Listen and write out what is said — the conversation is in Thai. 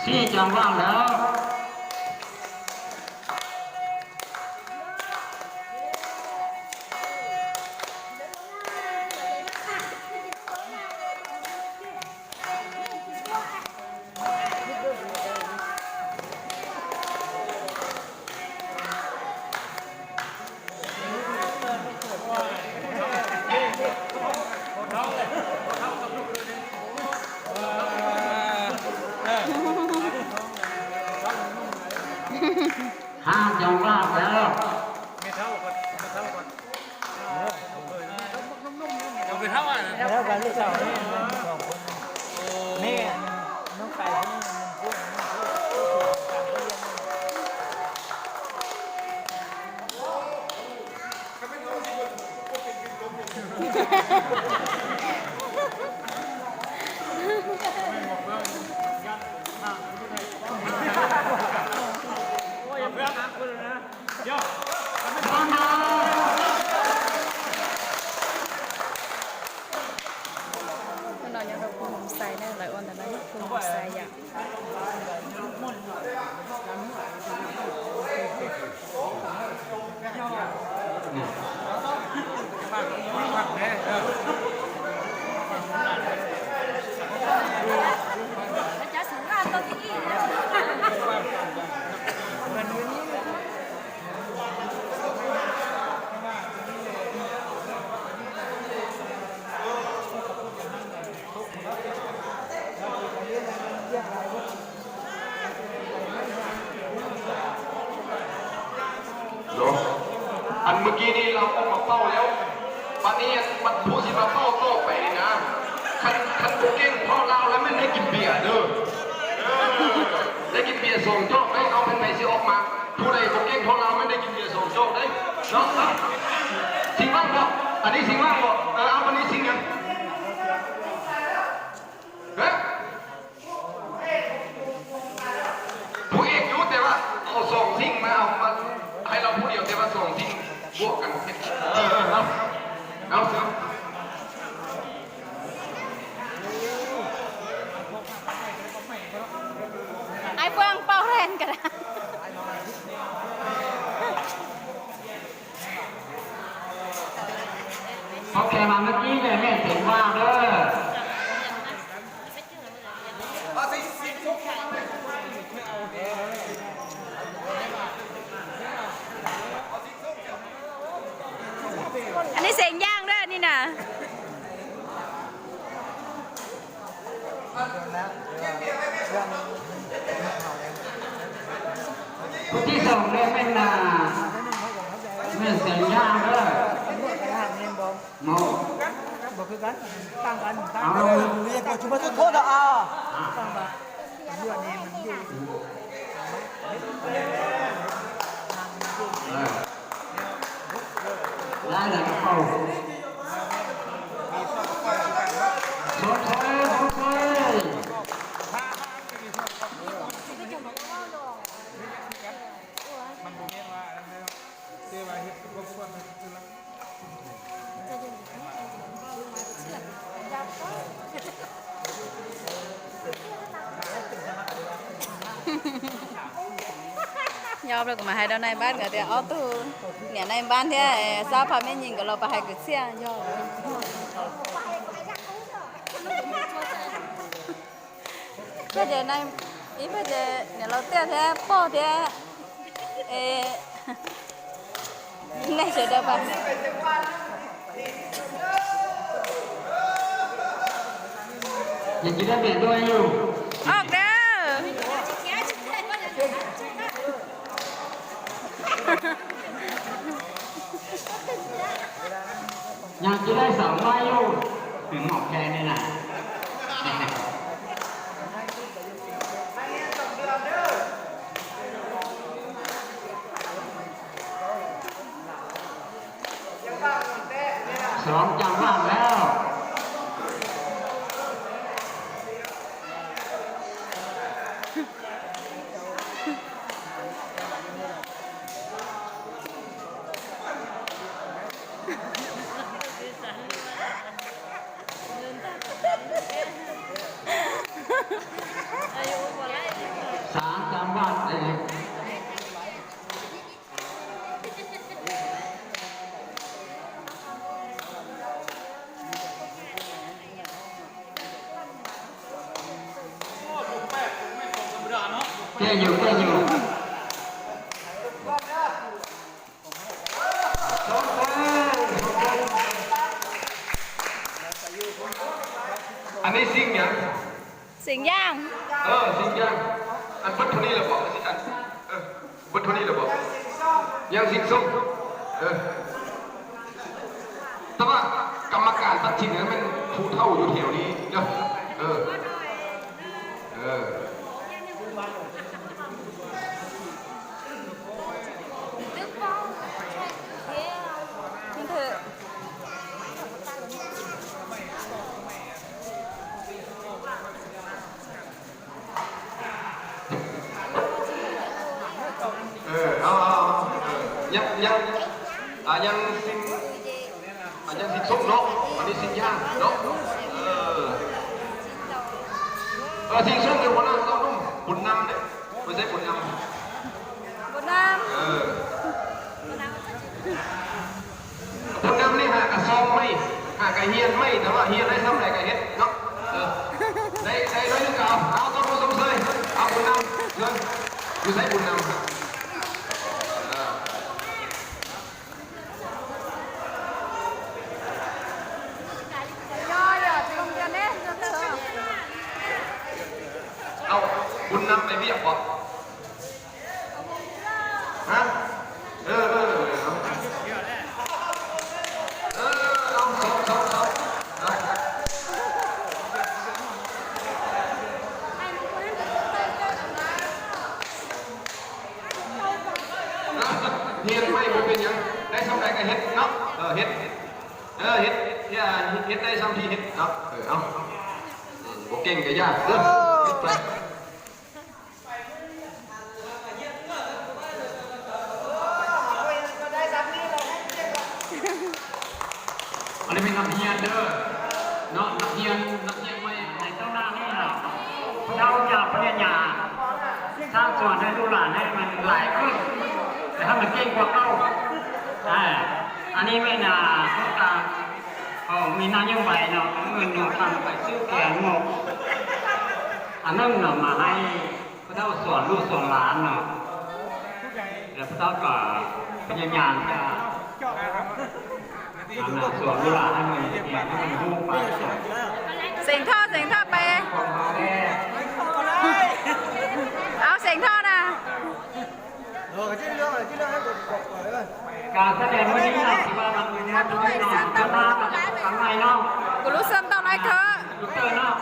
สี่จังว่างแล้วห้าจังว่างแล้วไม่เท่ากันยังไม่เท่าอ่ะนะ แล้วกันลูกสาวนี่นี่น้องไก่นี่พูดโอ้ยเพื่อนนะคุณนะเดี๋ยวนอนยังกับคุณใส่แน่หลายวันแต่ละคุณใส่อย่างจะถึงงานตอนที่อันเมื่อกี้นี้เราก็มาเป้าแล้ววันนี้มันผู้สิมาเป้าโต้ไปนะคันโบเก้งพ่อเราแล้วไม่ได้กินเบียร์เด้อได้กินเบียร์ส่งโจ๊กได้เอาเป็นไปสิออกมาผู้ใดโบเก้งพ่อเราไม่ได้กินเบียร์ส่งโจ๊กได้เนาะสิงว่างบ่อันนี้สิงว่างบ่เอาวันนี้สิงยังเฮ้ยผู้เอกอยู่แต่ว่าเอาส่งสิงมาเอามาให้เราผู้เดียวแต่ว่าส่งสิงบวกกันเอาเถอะไอ้เฟื่องเป้าแรนกันนะโอเคมาเมื่อกี้เลยแม่เสียงว่าเด้ออันนี้เสียงย่างด้วยนี่นะผู้ที่ส่งเลยเป็นแม่เสียงย่างเด้อโมบอกคือกันตั้งกันตั้งกันเรียกว่าชุมชนโทษอ่ะตั้งกันเรื่องนี้มันอยู่ได้เลยกระเป๋าสดเลยมันบุญเนี่ยว่าอะไรนะเจ้าว่าเฮ็ดก็ควรมันคือละยอมเลยก็มาให้เราในบ้านก็เดี๋ยวเอาตู้เนี่ยในบ้านที่ซาพาไม่ยิงก็เราไปให้กึศเสียยอมเพื่อจะในอีเพื่อจะเนี่ยเราเตี้ยแท้พ่อแท้ในเสือเดิมไปยังกินได้เปลี่ยนด้วยอยู่ออกเด้อ จะได้สองร้อยอยู่ถึงหมอกแค่นี่นะสองจังหวะแล้ว สามจังหวัดเลยแก้อยู่อันนี้ซิ่งยัง สิงย่าง ซิ่งยังอันบัตรนี้เราบอกสิอันบัตรนี้เราบอกยังซิ่งส้มแต่ว่ากรรมการตัดสินนั้นมันผู้เท่าอยู่แถวนี้เนาะนี่เถอะ ยังซิ่งส้มเนาะอันนี้ซิ่งย่างเนาะซิ่งส้มเดี๋ยววันนั้นต้องบุญนำเนี่ยไม่ใช่บุญนำ บนน้ำ บุญนำนี่หากระซองไม่หากระเฮียนไม่แต่ว่าเฮียนได้ทำอะไรกระเฮ็ดเนาะได้ด้วยหรือเปล่าเอาต้องรู้สมเสยเอาบุญนำเงินอยู่ใช้บุญนำเอาบุญนำไปเรียกบอกฮะเอาเฮ็ดไม่เป็นยังได้ทำอะไรกันเฮ็ดเนาะเฮ็ดได้ทำทีเฮ็ดเนาะเอาโอเก่งกันยากไปอันนี้เป็นนักเรียนเด้อเนาะนักเรียนไม่ในเจ้าหน้านี่หรอกเราจะพยายามสร้างส่วนให้ลูกหลานให้มันหลายขึ้นแต่ถ้ามันเก่งกว่าเก่าอันนี้ไม่นาทุกการมีนายใบเนาะเงินทำไปซื้อแกงหมกอันนั้นเนาะมาให้พระเจ้าสอนลูกสอนหลานเนาะแล้วพระเจ้าก็พยายามจะส่วนลูกหลานให้มันพูดไป เสียงท่อไปเอาเสียงท่อนะ การแสดงวันนี้เราคิดว่ามันมีเนื้อตัวน้อยจะมาทำไมเนาะ กูรู้เส้นตอนไหนเธอ ลูกเตอร์เนาะ